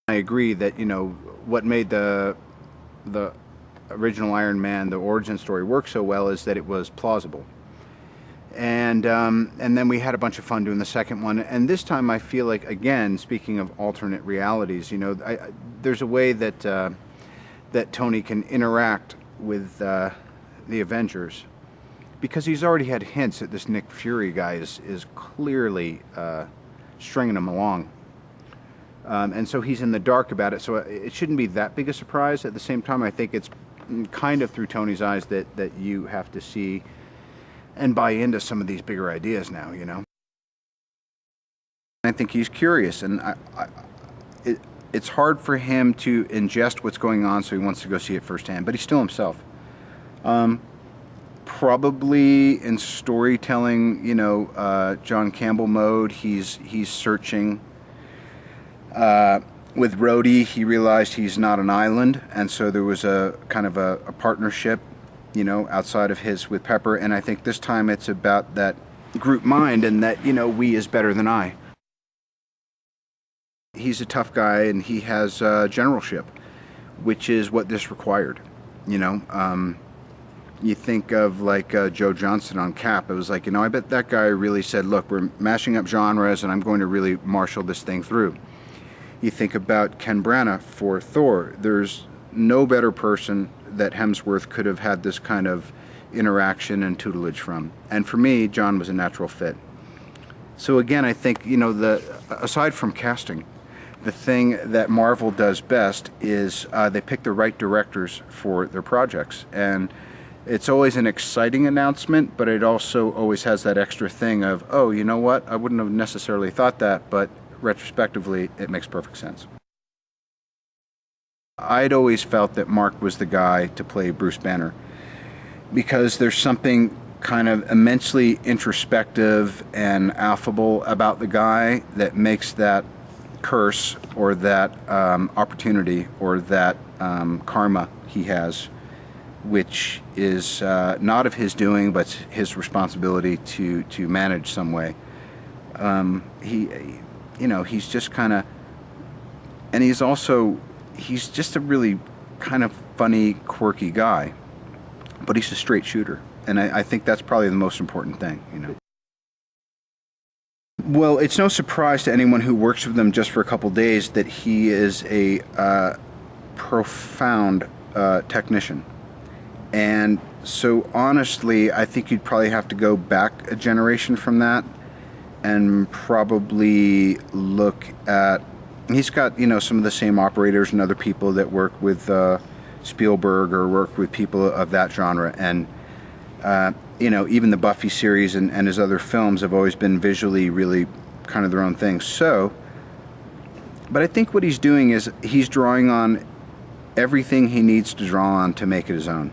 I agree that, what made the original Iron Man, the origin story, work so well is that it was plausible. And then we had a bunch of fun doing the second one. And this time I feel like, again, speaking of alternate realities, there's a way that that Tony can interact with the Avengers, because he's already had hints that this Nick Fury guy is clearly stringing him along. And so he's in the dark about it, so it shouldn't be that big a surprise. At the same time, I think it's kind of through Tony's eyes that you have to see and buy into some of these bigger ideas now, I think he's curious, and it's hard for him to ingest what's going on, so he wants to go see it firsthand, but he's still himself. Probably in storytelling, John Campbell mode, he's searching. With Rhodey, he realized he's not an island, and so there was a kind of a partnership, outside of his with Pepper, and I think this time it's about that group mind and that, we is better than I. He's a tough guy, and he has generalship, which is what this required, You think of like Joe Johnston on Cap. It was like, I bet that guy really said, look, we're mashing up genres and I'm going to really marshal this thing through. You think about Ken Branagh for Thor. There's no better person that Hemsworth could have had this kind of interaction and tutelage from. And for me, John was a natural fit. So again, I think, aside from casting, the thing that Marvel does best is they pick the right directors for their projects. And it's always an exciting announcement, but it also always has that extra thing of, oh, you know what? I wouldn't have necessarily thought that, but retrospectively, it makes perfect sense. I'd always felt that Mark was the guy to play Bruce Banner, because there's something kind of immensely introspective and affable about the guy that makes that curse or that opportunity or that karma he has, which is not of his doing, but his responsibility to manage some way. He's just kind of, and he's just a really kind of funny, quirky guy, but he's a straight shooter, and I think that's probably the most important thing, Well, it's no surprise to anyone who works with him just for a couple days that he is a profound technician. And so honestly, I think you'd probably have to go back a generation from that and probably look at, he's got, some of the same operators and other people that work with Spielberg or work with people of that genre. And, even the Buffy series and his other films have always been visually really kind of their own thing. So, but I think what he's doing is he's drawing on everything he needs to draw on to make it his own.